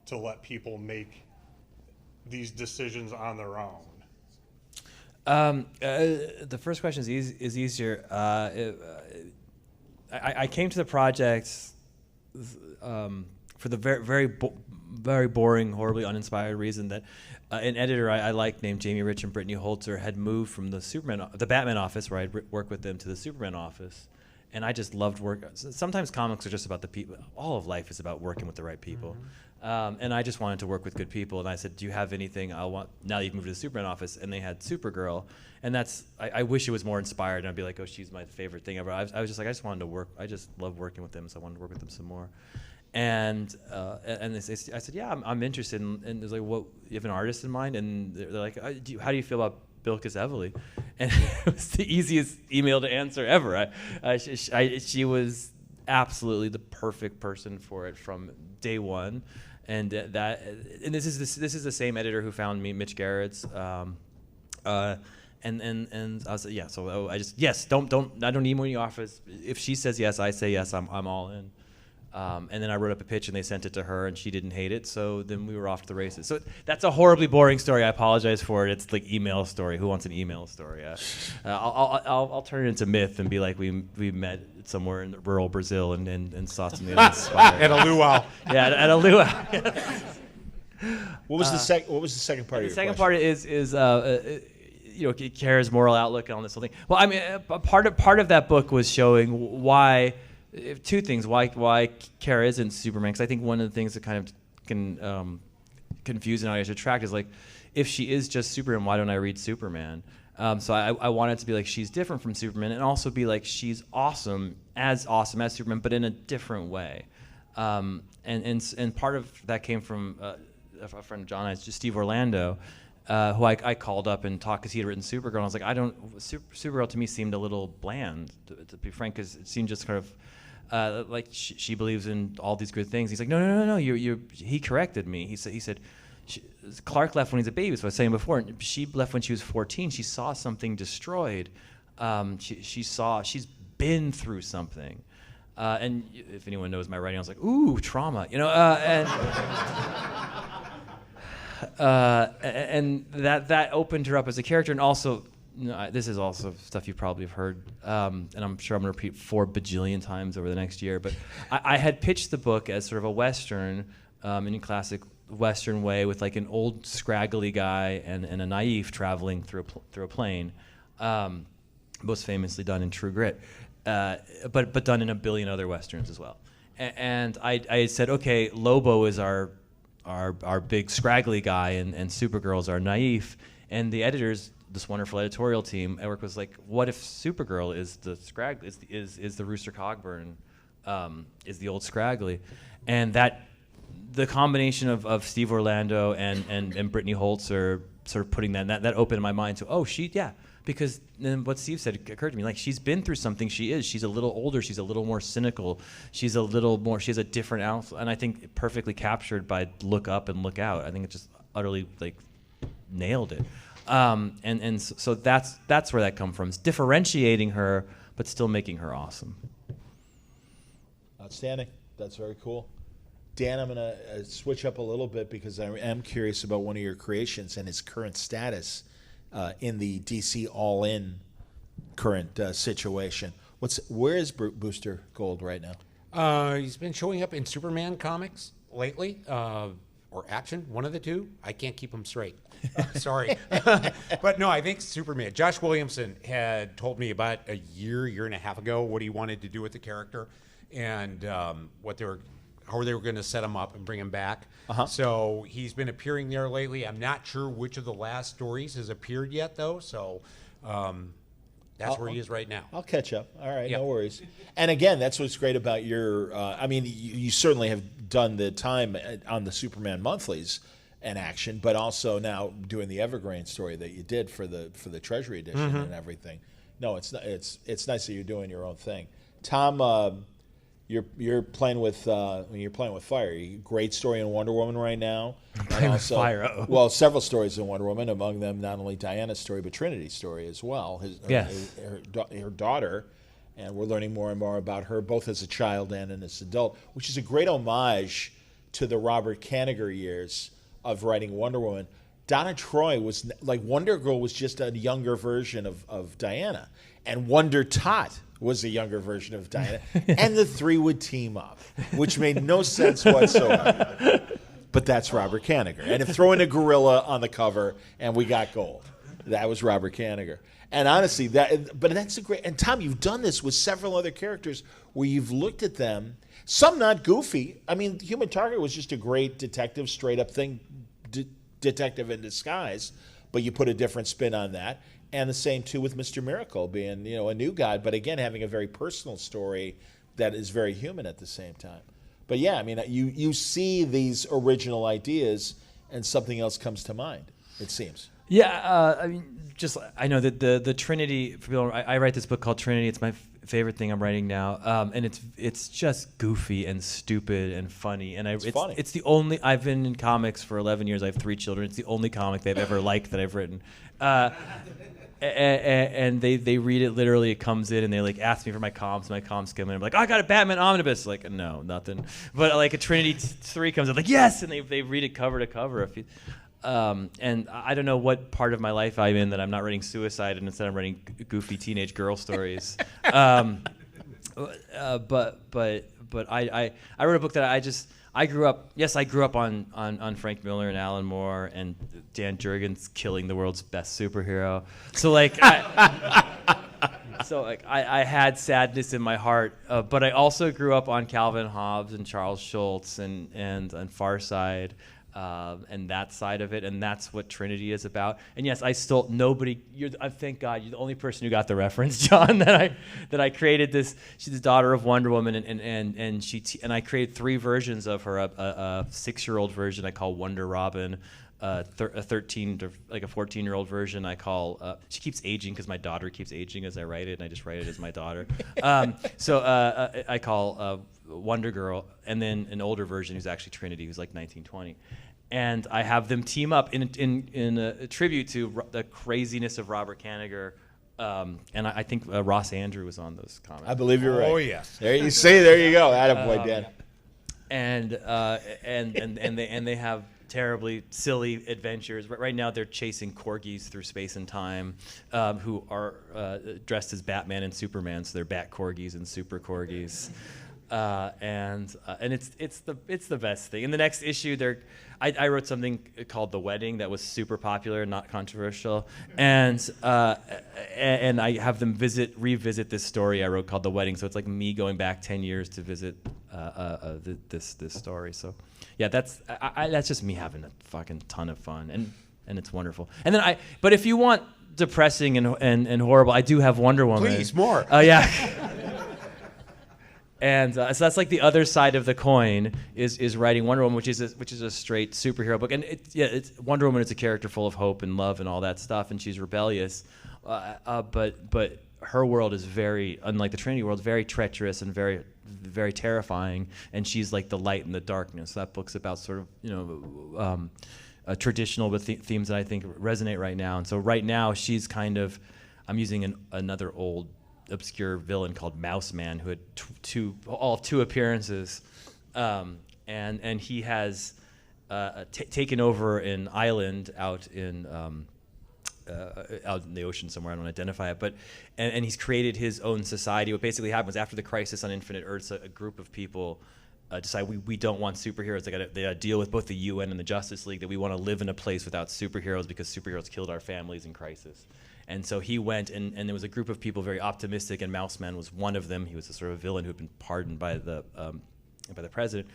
to let people make these decisions on their own? The first question is easier. I came to the project for the very boring, horribly uninspired reason that an editor I liked named Jamie Rich and Brittany Holzer had moved from the Batman office, where I'd worked with them, to the Superman office, and I just loved work. Sometimes comics are just about the people. All of life is about working with the right people, and I just wanted to work with good people. And I said, "Do you have anything I want now that you've moved to the Superman office?" And they had Supergirl, and I wish it was more inspired. And I'd be like, "Oh, she's my favorite thing ever." I was just like, I just wanted to work. I just love working with them, so I wanted to work with them some more. And I said, yeah, I'm interested. And there's like, what, you have an artist in mind? And they're like, how do you feel about Bilquis Evely? And it was the easiest email to answer ever. She was absolutely the perfect person for it from day one. And this is the same editor who found me, Mitch Garrett's. And I was like, yeah. So I just, yes. I don't need more in the office. If she says yes, I say yes. I'm all in. And then I wrote up a pitch, and they sent it to her, and she didn't hate it. So then we were off to the races. So that's a horribly boring story. I apologize for it. It's like email story. Who wants an email story? I'll turn it into myth and be like, we met somewhere in rural Brazil and saw something that inspired. At a luau. Yeah, at a luau. What was the second part of your question? The second part is Kara's moral outlook on this whole thing. Well, I mean, part of that book was showing why. Two things: why Kara isn't Superman. Because I think one of the things that kind of can confuse an audience attract is like, if she is just Superman, why don't I read Superman? So I wanted to be like, she's different from Superman, and also be like, she's awesome as Superman, but in a different way. And part of that came from a friend of John and I, just Steve Orlando, who I called up and talked because he had written Supergirl. And I was like, Supergirl to me seemed a little bland, to be frank, because it seemed just kind of like she believes in all these good things. He's like, no. He corrected me. He said, Clark left when he was a baby. So I was saying before, she left when she was 14. She saw something destroyed. She's been through something. And if anyone knows my writing, I was like, ooh, trauma, and that opened her up as a character, and also, this is also stuff you probably have heard, and I'm sure I'm going to repeat 4 bajillion times over the next year, but I had pitched the book as sort of a Western, in a classic Western way, with like an old scraggly guy and a naif traveling through a plane, most famously done in True Grit, but done in a billion other Westerns as well. And I said, okay, Lobo is our big scraggly guy, and Supergirl's our naif, and the editors, this wonderful editorial team at work, was like, what if Supergirl is the is the Rooster Cogburn, is the old scraggly, and that the combination of Steve Orlando and Brittany Holzer sort of putting that opened my mind to, because then what Steve said occurred to me, like, she's been through something. She's a little older, she's a little more cynical, she has a different outlook, and I think perfectly captured by Look Up and Look Out. I think it just utterly like nailed it. So that's where that comes from. It's differentiating her, but still making her awesome. Outstanding. That's very cool. Dan, I'm going to switch up a little bit because I am curious about one of your creations and its current status in the DC All-In current situation. Where is Booster Gold right now? He's been showing up in Superman comics lately, or action, one of the two. I can't keep them straight. Sorry. But no, I think Superman. Josh Williamson had told me about a year and a half ago what he wanted to do with the character and how they were going to set him up and bring him back. So he's been appearing there lately. I'm not sure which of the last stories has appeared yet, though. So that's where he is right now. I'll catch up. All right, Yep. no worries. And again, that's what's great about your. I mean, you certainly have done the time on the Superman monthlies and action, but also now doing the Evergreen story that you did for the Treasury edition and everything. No, it's nice that you're doing your own thing. Tom, you're playing with fire. Great story in Wonder Woman right now. Playing with fire. Uh-oh. Well, several stories in Wonder Woman. Among them, not only Diana's story, but Trinity's story as well. Her daughter, and we're learning more and more about her, both as a child and as an adult, which is a great homage to the Robert Kanigher years of writing Wonder Woman. Donna Troy was like Wonder Girl was just a younger version of Diana, and Wonder Tot was a younger version of Diana, and the three would team up, which made no sense whatsoever. But that's Robert Kanigher. And if throw in a gorilla on the cover, and we got gold. That was Robert Kanigher. And honestly, that's a great. And Tom, you've done this with several other characters where you've looked at them, some not goofy. I mean, Human Target was just a great detective, straight up thing, detective in disguise, but you put a different spin on that. And the same, too, with Mr. Miracle being, a new god, but again, having a very personal story that is very human at the same time. But yeah, I mean, you see these original ideas and something else comes to mind, it seems. Yeah, I mean, I know that the Trinity, for people, I write this book called Trinity. It's my favorite thing I'm writing now, and it's just goofy and stupid and funny. And it's funny. It's the only. I've been in comics for 11 years. I have 3 children. It's the only comic they've ever liked that I've written. And they read it literally. It comes in and they like ask me for my comps. My comps come in. I'm like, I got a Batman omnibus. Like, no, nothing. But like a Trinity 3 comes in, like yes, and they read it cover to cover. And I don't know what part of my life I'm in that I'm not writing suicide and instead I'm writing goofy teenage girl stories. But I wrote a book that I grew up on Frank Miller and Alan Moore and Dan Jurgens killing the world's best superhero. So like I had sadness in my heart, but I also grew up on Calvin Hobbes and Charles Schultz and Farside. And that side of it, and that's what Trinity is about. And yes, thank God, you're the only person who got the reference, John. That I created this. She's the daughter of Wonder Woman, and I created 3 versions of her. A 6-year-old version I call Wonder Robin. A 13 to like a 14-year-old version I call. She keeps aging because my daughter keeps aging as I write it, and I just write it as my daughter. So I call Wonder Girl, and then an older version who's actually Trinity, who's like 1920. And I have them team up in a tribute to the craziness of Robert Kanigher. And I think Ross Andrew was on those comics. I believe you're right. Oh, yes. There you see. There you go. Attaboy, Dan. And they have terribly silly adventures. Right now they're chasing corgis through space and time, who are dressed as Batman and Superman, so they're Bat corgis and Super corgis. And it's the best thing. In the next issue, I wrote something called The Wedding that was super popular, not controversial, and I have them revisit this story I wrote called The Wedding. So it's like me going back 10 years to visit this story. So yeah, that's just me having a fucking ton of fun, and it's wonderful. And then but if you want depressing and horrible, I do have Wonder Woman. Please, more. Yeah. And so that's like the other side of the coin is writing Wonder Woman, which is a straight superhero book. And it's Wonder Woman is a character full of hope and love and all that stuff, and she's rebellious. But her world is very, unlike the Trinity world, very treacherous and very, very terrifying. And she's like the light in the darkness. That book's about sort of traditional but themes that I think resonate right now. And so right now she's kind of, I'm using another old obscure villain called Mouse Man, who had two appearances, and he has taken over an island out in out in the ocean somewhere. I don't identify it, but and he's created his own society. What basically happened was after the crisis on Infinite Earths, a group of people decide we don't want superheroes. They got to deal with both the UN and the Justice League that we want to live in a place without superheroes because superheroes killed our families in crisis. And so he went, and there was a group of people very optimistic, and Mouseman was one of them. He was a sort of villain who had been pardoned by the president.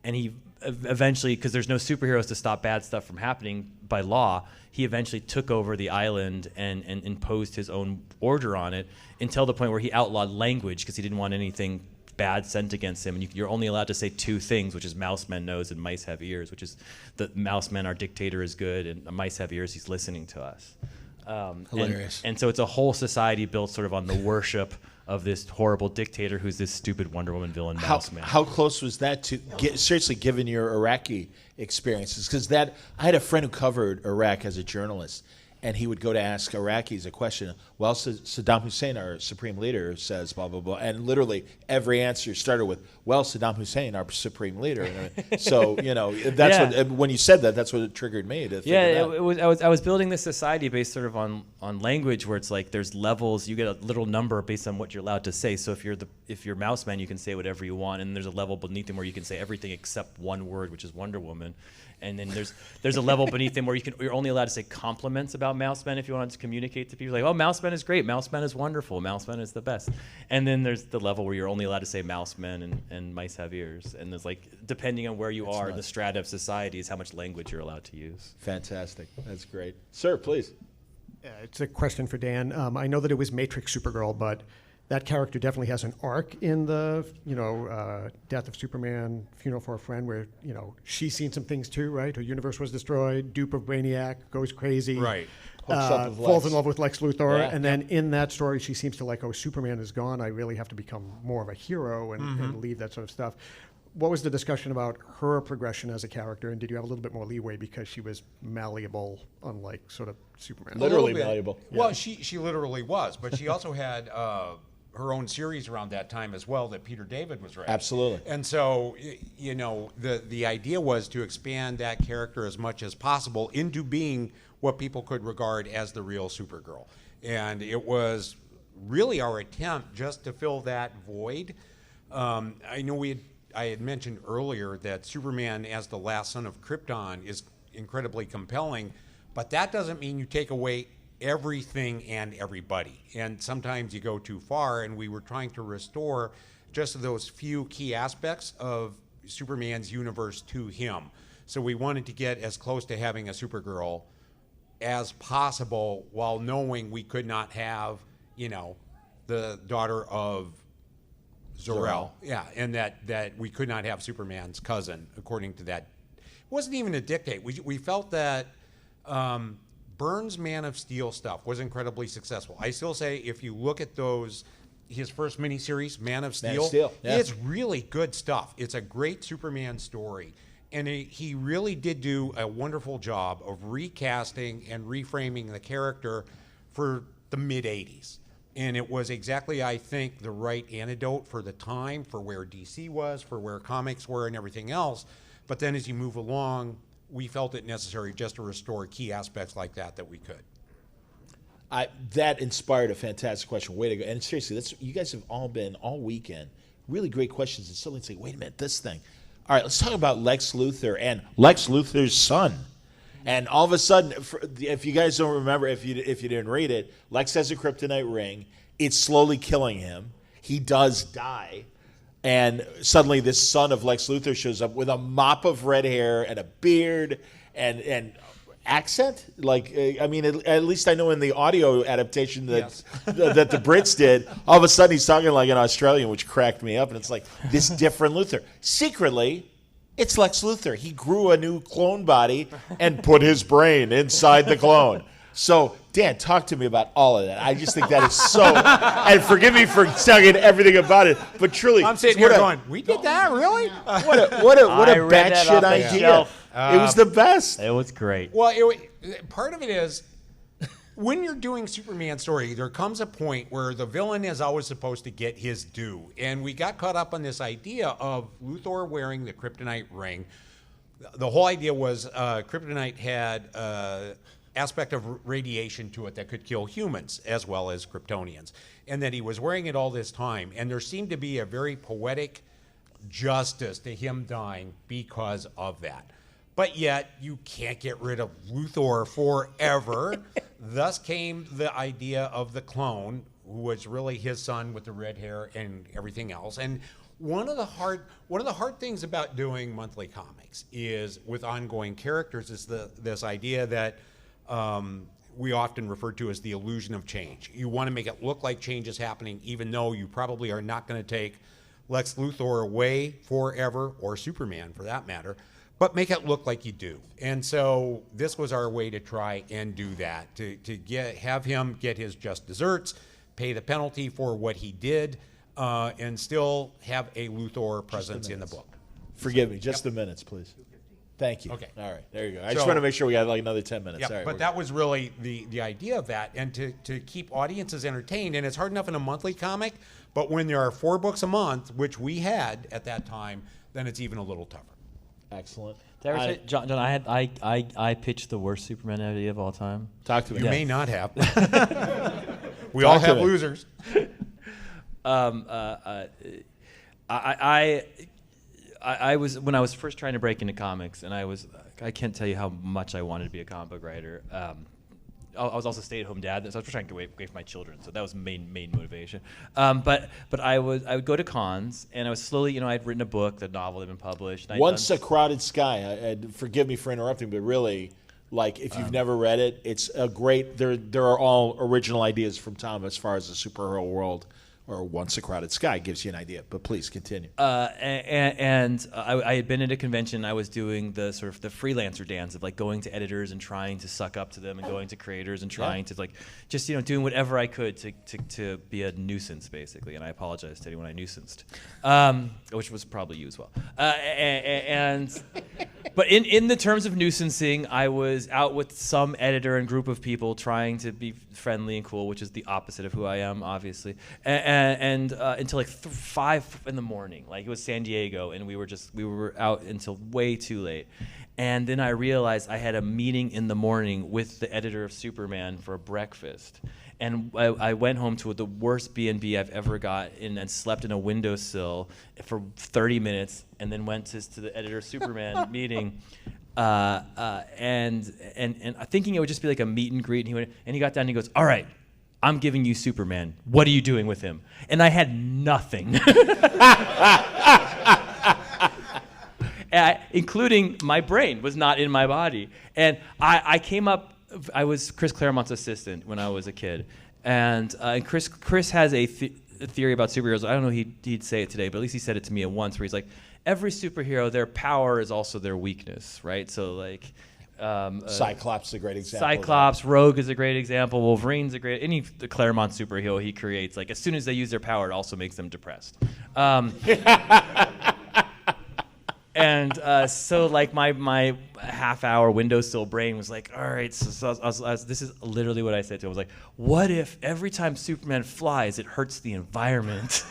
And he eventually, because there's no superheroes to stop bad stuff from happening by law, he eventually took over the island and imposed his own order on it until the point where he outlawed language because he didn't want anything bad sent against him. And you're only allowed to say two things, which is Mouseman knows and mice have ears, which is that Mouseman, our dictator, is good, and mice have ears, he's listening to us. Hilarious. And so it's a whole society built sort of on the worship of this horrible dictator who's this stupid Wonder Woman villain, Mouseman. How close was that to seriously, given your Iraqi experiences? Because I had a friend who covered Iraq as a journalist, and he would go to ask Iraqis a question. Well, Saddam Hussein, our supreme leader, says blah, blah, blah. And literally every answer started with, well, Saddam Hussein, our supreme leader. So, that's what, when you said that, that's what it triggered me to think I was building this society based sort of on language where it's like there's levels. You get a little number based on what you're allowed to say. So if you're Mouseman, you can say whatever you want. And there's a level beneath him where you can say everything except one word, which is Wonder Woman. And then there's a level beneath him where you're only allowed to say compliments about Mouseman if you want to communicate to people. Like, oh, Mouseman is great. Mouseman is wonderful. Mouseman is the best. And then there's the level where you're only allowed to say Mouseman and mice have ears. And there's like, depending on where you are in the strata of society is how much language you're allowed to use. Fantastic. That's great. Sir, please. It's a question for Dan. I know that it was Matrix Supergirl, but that character definitely has an arc in the, Death of Superman, Funeral for a Friend, where, she's seen some things too, right? Her universe was destroyed, dupe of Brainiac, goes crazy. Right. Falls in love with Lex Luthor. Yeah. And then in that story, she seems to like, oh, Superman is gone. I really have to become more of a hero and leave that sort of stuff. What was the discussion about her progression as a character, and did you have a little bit more leeway because she was malleable, unlike sort of Superman? Literally malleable. Well, she literally was, but she also had her own series around that time as well that Peter David was writing. Absolutely. And so, the idea was to expand that character as much as possible into being what people could regard as the real Supergirl. And it was really our attempt just to fill that void. I know I had mentioned earlier that Superman as the last son of Krypton is incredibly compelling, but that doesn't mean you take away everything and everybody. And sometimes you go too far, and we were trying to restore just those few key aspects of Superman's universe to him. So we wanted to get as close to having a Supergirl as possible while knowing we could not have, the daughter of Zor-El. Yeah, and that we could not have Superman's cousin, according to that. It wasn't even a dictate. We felt that Byrne's Man of Steel stuff was incredibly successful. I still say if you look at his first miniseries, Man of Steel, yeah. It's really good stuff. It's a great Superman story. And he really did do a wonderful job of recasting and reframing the character for the mid-'80s. And it was exactly, I think, the right antidote for the time, for where DC was, for where comics were and everything else. But then as you move along, we felt it necessary just to restore key aspects like that we could. That inspired a fantastic question. Way to go. And seriously, you guys have all been, all weekend, really great questions. And suddenly say, wait a minute, this thing. All right, let's talk about Lex Luthor and Lex Luthor's son. And all of a sudden, if you guys don't remember, if you didn't read it, Lex has a kryptonite ring. It's slowly killing him. He does die. And suddenly this son of Lex Luthor shows up with a mop of red hair and a beard and accent. At least I know in the audio adaptation that that the Brits did, all of a sudden he's talking like an Australian, which cracked me up. And it's like this different Luthor. Secretly, it's Lex Luthor. He grew a new clone body and put his brain inside the clone. So, Dan, talk to me about all of that. I just think that is so, and forgive me for telling everything about it, but truly. I'm sitting here going, we did that, really? What a batshit idea. It was the best. It was great. Well, part of it is, when you're doing Superman story, there comes a point where the villain is always supposed to get his due. And we got caught up on this idea of Luthor wearing the kryptonite ring. The whole idea was kryptonite had aspect of radiation to it that could kill humans as well as Kryptonians, and that he was wearing it all this time. And there seemed to be a very poetic justice to him dying because of that. But yet, you can't get rid of Luthor forever. Thus came the idea of the clone, who was really his son with the red hair and everything else. And one of the hard things about doing monthly comics is with ongoing characters is this idea that we often refer to as the illusion of change. You want to make it look like change is happening, even though you probably are not going to take Lex Luthor away forever, or Superman for that matter, but make it look like you do. And so this was our way to try and do that, to have him get his just desserts, pay the penalty for what he did, and still have a Luthor presence in the book. Forgive me, just the minutes, please. Thank you. Okay. All right, there you go. I just want to make sure we got like another 10 minutes. Yeah, All right, but that was really the idea of that, and to keep audiences entertained. And it's hard enough in a monthly comic, but when there are 4 books a month, which we had at that time, then it's even a little tougher. Excellent. Did I ever say, John, I pitched the worst Superman idea of all time. Talk to me. You may not have. We Talk all to have me. losers. I was, when I was first trying to break into comics, and I can't tell you how much I wanted to be a comic book writer. I was also a stay-at-home dad, so I was trying to get away from my children. So that was main motivation. But I would go to cons, and I was slowly, I'd written a book, the novel had been published. Once a Crowded Sky. Forgive me for interrupting, but really, like if you've never read it, it's a great. There are all original ideas from Tom as far as the superhero world. Or Once a Crowded Sky gives you an idea, but please continue. And I had been at a convention. I was doing the sort of the freelancer dance of like going to editors and trying to suck up to them, and going to creators and trying to like just doing whatever I could to be a nuisance basically. And I apologize to anyone I nuisanced, which was probably you as well. But in the terms of nuisancing, I was out with some editor and group of people trying to be friendly and cool, which is the opposite of who I am, obviously. And until like 5 in the morning, like it was San Diego, and we were out until way too late. And then I realized I had a meeting in the morning with the editor of Superman for breakfast. And I went home to the worst B&B I've ever got in, and slept in a windowsill for 30 minutes, and then went to the editor of Superman meeting. And thinking it would just be like a meet and greet. And he got down and he goes, "All right, I'm giving you Superman. What are you doing with him?" And I had nothing. Including my brain was not in my body. And I came up, I was Chris Claremont's assistant when I was a kid. And Chris has a theory about superheroes. I don't know he'd say it today, but at least he said it to me at once, where he's like, every superhero, their power is also their weakness, right? So like... Cyclops is a great example. Cyclops, Rogue is a great example. Wolverine's a great... Any Claremont superhero he creates, like as soon as they use their power, it also makes them depressed. And so like my half-hour windowsill brain was like, all right, so this is literally what I said to him. I was like, what if every time Superman flies, it hurts the environment?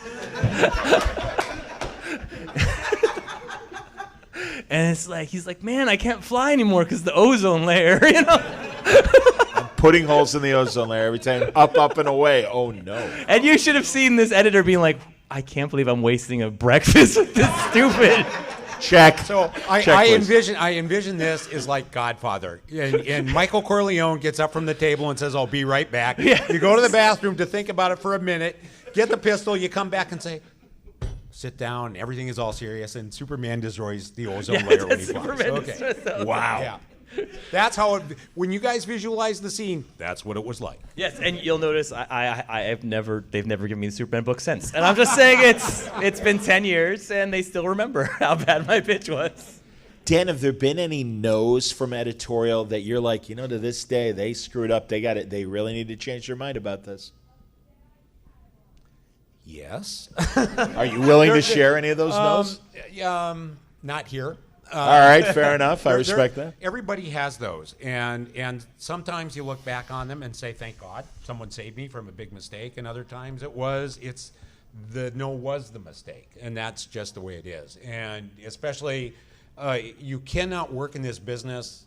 And it's like, he's like, man, I can't fly anymore because the ozone layer, I'm putting holes in the ozone layer every time, up and away. Oh no. And you should have seen this editor being like, I can't believe I'm wasting a breakfast with this stupid. Check. So I envision this is like Godfather, and Michael Corleone gets up from the table and says, "I'll be right back." Yes. You go to the bathroom to think about it for a minute, get the pistol, you come back and say, "Sit down." Everything is all serious, and Superman destroys the ozone layer when he flies. Okay. Wow. Yeah. That's how it. When you guys visualize the scene, that's what it was like. Yes, and you'll notice they've never given me the Superman book since, and I'm just saying it's been 10 years, and they still remember how bad my pitch was. Dan, have there been any no's from editorial that you're like, to this day they screwed up, they got it, they really need to change their mind about this? Yes. Are you willing to share any of those no's? Not here. All right, fair enough. I respect that. Everybody has those, and sometimes you look back on them and say, "Thank God, someone saved me from a big mistake," and other times it's the no was the mistake, and that's just the way it is. And especially, you cannot work in this business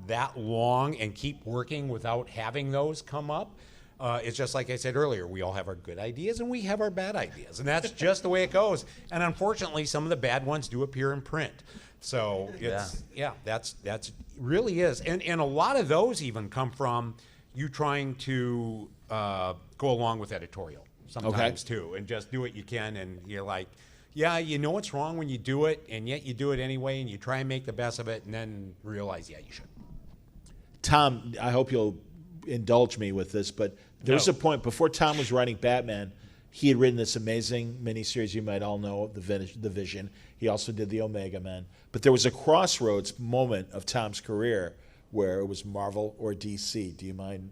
that long and keep working without having those come up. It's just like I said earlier, we all have our good ideas and we have our bad ideas, and that's just the way it goes. And unfortunately, some of the bad ones do appear in print. So it's that's really is, and a lot of those even come from you trying to go along with editorial sometimes too, and just do what you can, and you're like, yeah, you know what's wrong when you do it, and yet you do it anyway, and you try and make the best of it, and then realize, yeah, you should. Tom, I hope you'll indulge me with this, but there was a point before Tom was writing Batman. He had written this amazing miniseries you might all know, The Vision. He also did the Omega Men. But there was a crossroads moment of Tom's career where it was Marvel or DC. Do you mind,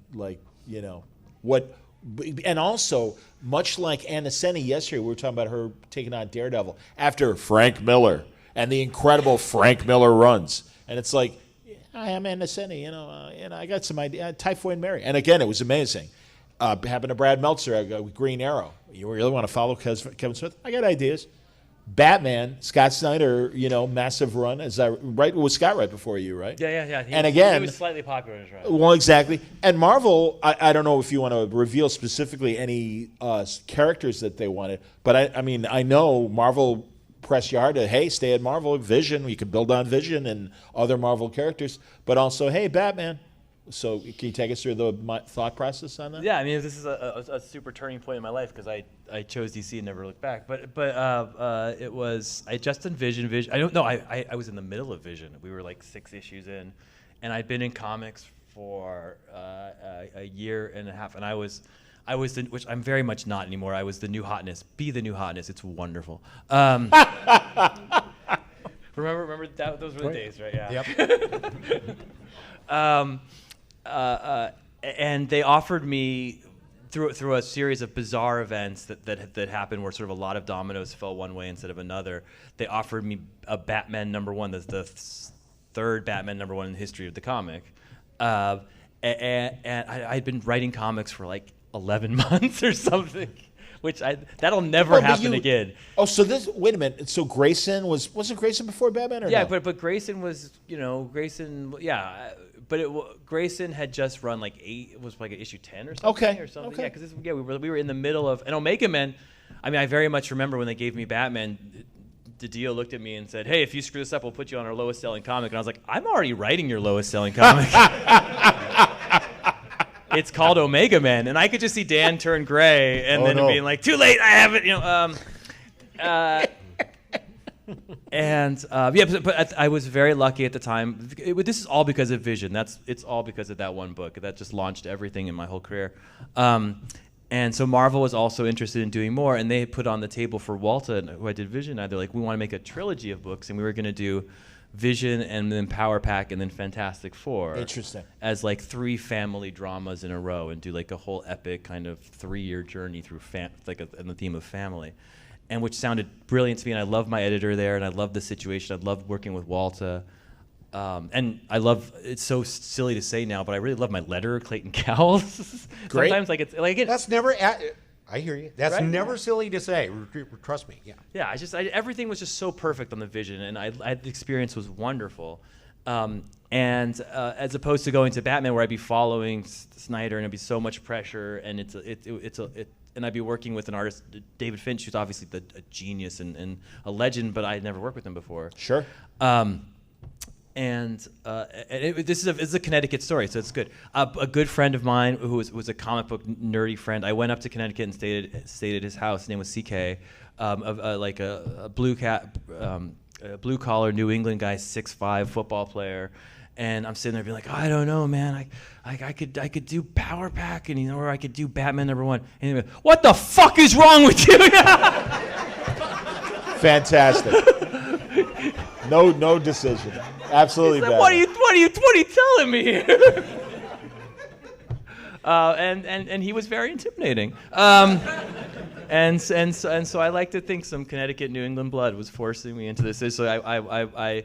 what? And also, much like Anna Seni yesterday, we were talking about her taking on Daredevil after Frank Miller and the incredible Frank Miller runs. And it's like, I am Anna Seni, I got some idea. Typhoid Mary. And again, it was amazing. Happened to Brad Meltzer with Green Arrow. You really want to follow Kevin Smith? I got ideas. Batman, Scott Snyder, massive run. Is that right? Was Scott right before you, right? Yeah. He was slightly popular in his run. Well, exactly. And Marvel, I don't know if you want to reveal specifically any characters that they wanted, but I know Marvel pressed you hard to, hey, stay at Marvel, Vision. We could build on Vision and other Marvel characters, but also, hey, Batman. So can you take us through the thought process on that? Yeah, this is a super turning point in my life because I chose DC and never looked back. But it was, I just envisioned Vision. I don't know. I was in the middle of Vision. We were like 6 issues in, and I'd been in comics for a year and a half, and I was which I'm very much not anymore. I was the new hotness. Be the new hotness. It's wonderful. Remember that? Those were the days, right? Yeah. Yep. And they offered me through a series of bizarre events that happened where sort of a lot of dominoes fell one way instead of another. They offered me a Batman #1, the third Batman #1 in the history of the comic, and I'd been writing comics for like 11 months or something, which that'll never happen again. Oh, so wait a minute. So Grayson wasn't Grayson before Batman, or yeah, no? but Grayson was, yeah. But Grayson had just run like 8. It was like issue 10 or something. Okay. Yeah, because we were in the middle of, and Omega Men. I very much remember when they gave me Batman. DiDio looked at me and said, "Hey, if you screw this up, we'll put you on our lowest selling comic." And I was like, "I'm already writing your lowest selling comic." It's called Omega Men, and I could just see Dan turn gray and being like, "Too late, I have it." And but I was very lucky at the time. This is all because of Vision. It's all because of that one book that just launched everything in my whole career. And so Marvel was also interested in doing more, and they put on the table for Walta, who I did Vision. They're like, we want to make a trilogy of books, and we were going to do Vision and then Power Pack and then Fantastic Four. Interesting. As like 3 family dramas in a row, and do like a whole epic kind of 3-year journey through and the theme of family. And which sounded brilliant to me, and I loved my editor there, and I loved the situation. I loved working with Walta. And it's so silly to say now, but I really love my letterer, Clayton Cowles. Great. Sometimes That's never, I hear you. That's right? never silly to say. Trust me, yeah. Yeah, everything was just so perfect on the Vision, and the experience was wonderful. And as opposed to going to Batman, where I'd be following Snyder, and it'd be so much pressure, and and I'd be working with an artist, David Finch, who's obviously a genius and a legend, but I had never worked with him before. Sure. This is a Connecticut story, so it's good. A good friend of mine who was a comic book nerdy friend, I went up to Connecticut and stayed at his house. His name was CK, like a blue collar New England guy, 6'5" football player. And I'm sitting there being like, I don't know, man. I could do Power Pack, and or I could do Batman #1. And he'd be like, what the fuck is wrong with you? Fantastic. No decision. Absolutely bad. What are you telling me here? And he was very intimidating. And so I like to think some Connecticut New England blood was forcing me into this. So I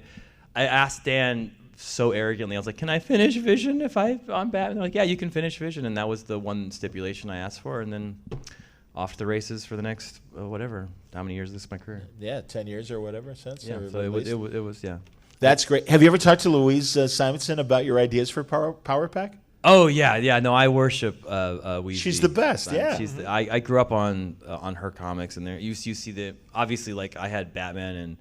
asked Dan so arrogantly, I was like, can I finish Vision if I'm Batman? They're like, yeah, you can finish Vision. And that was the one stipulation I asked for. And then off to the races for the next, whatever, how many years this is my career. Yeah, 10 years or whatever since. Yeah, or so it was, yeah. That's great. Have you ever talked to Louise Simonson about your ideas for Power Pack? Oh yeah. No, I worship Weezy. She's the best. Yeah. I grew up on her comics, and there you see the obviously like I had Batman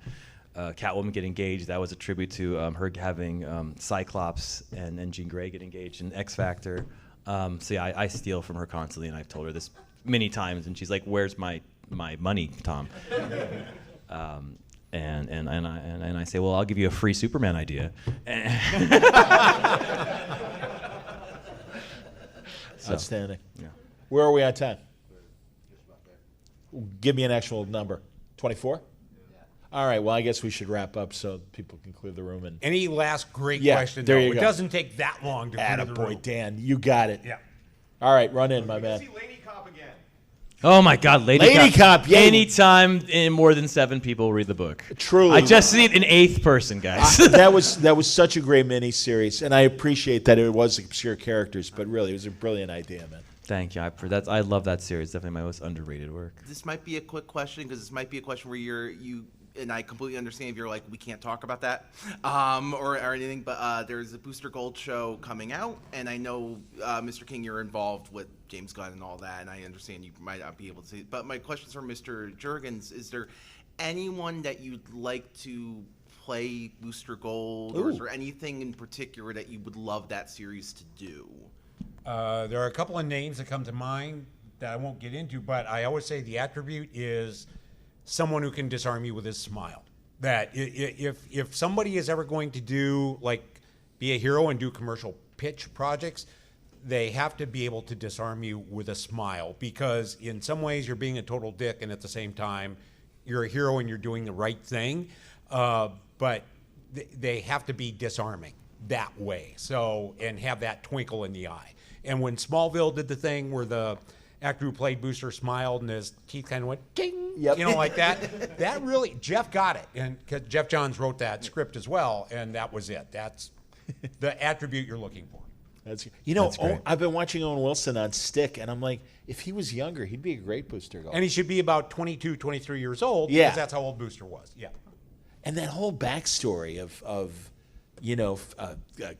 and Catwoman get engaged. That was a tribute to her having Cyclops and Jean Grey get engaged in X Factor. So yeah, I steal from her constantly, and I've told her this many times, and she's like, "Where's my money, Tom?" And I say, well, I'll give you a free Superman idea. So, outstanding. Yeah. Where are we on time? Give me an actual number. 24? Yeah. All right. Well, I guess we should wrap up so people can clear the room. And any last great yeah, question? There though? you It go. doesn't take that long to clear the room. Attaboy, Dan. You got it. Yeah. All right. Run in, my man. See Lady Cop again. Oh my God, Lady Cop, yeah. Anytime more than 7 people read the book. Truly. I just need an 8th person, guys. that was such a great miniseries, and I appreciate that it was obscure characters, but really, it was a brilliant idea, man. Thank you. I love that series. Definitely my most underrated work. This might be a quick question because this might be a question where you and I completely understand if you're like, we can't talk about that or anything, but there's a Booster Gold show coming out, and I know, Mr. King, you're involved with James Gunn and all that, and I understand you might not be able to see it, but my question is for Mr. Jurgens. Is there anyone that you'd like to play Booster Gold, or is there anything in particular that you would love that series to do? There are a couple of names that come to mind that I won't get into, but I always say the attribute is someone who can disarm you with his smile. That if somebody is ever going to do, like, be a hero and do commercial pitch projects, they have to be able to disarm you with a smile, because in some ways you're being a total dick, and at the same time you're a hero and you're doing the right thing. But they have to be disarming that way. So, and have that twinkle in the eye. And when Smallville did the thing where the actor who played Booster smiled and his teeth kind of went ding, Yep. you know, like that. That really, Jeff got it, and 'cause Jeff Johns wrote that script as well, and that was it. That's the attribute you're looking for. That's great. I've been watching Owen Wilson on Stick, and I'm like, if he was younger, he'd be a great Booster Gold. And he should be about 22, 23 years old, Yeah. because that's how old Booster was. Yeah. And that whole backstory of a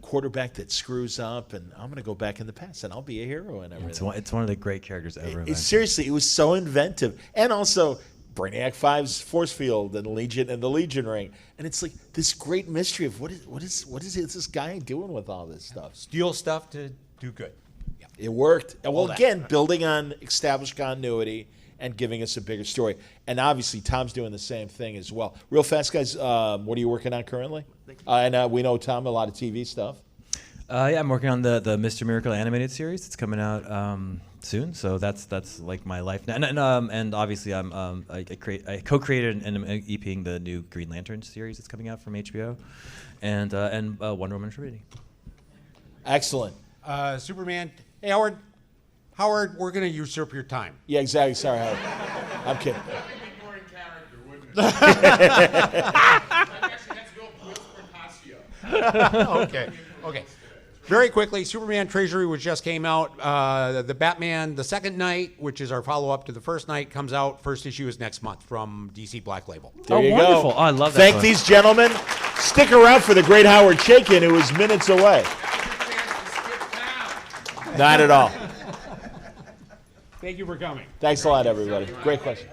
quarterback that screws up, and I'm going to go back in the past, and I'll be a hero and everything. It's one of the great characters ever. Seriously, it was so inventive. And also, Brainiac 5's force field and Legion and the Legion ring. And it's like this great mystery of what is this guy doing with all this stuff? Steal stuff to do good. Yeah. It worked. And well, again, building on established continuity and giving us a bigger story. And obviously, Tom's doing the same thing as well. Real fast, guys, what are you working on currently? And we know, Tom, a lot of TV stuff. Yeah, I'm working on the Mr. Miracle animated series. It's coming out soon, so that's like my life now. And obviously, I co-created and am EPing the new Green Lantern series that's coming out from HBO, and Wonder Woman Trinity. Excellent. Superman. Hey, Howard, we're going to usurp your time. Yeah, exactly. Sorry, Howard. I'm kidding. Okay. Very quickly, Superman Treasury, which just came out. The Batman, the second night, which is our follow-up to the first night, comes out. First issue is next month from DC Black Label. There you wonderful. go. Oh, I love that Thank book. these gentlemen. Stick around for the great Howard Chaykin, who is minutes away. Not at all. Thank you for coming. Thanks a lot, everybody. Great question.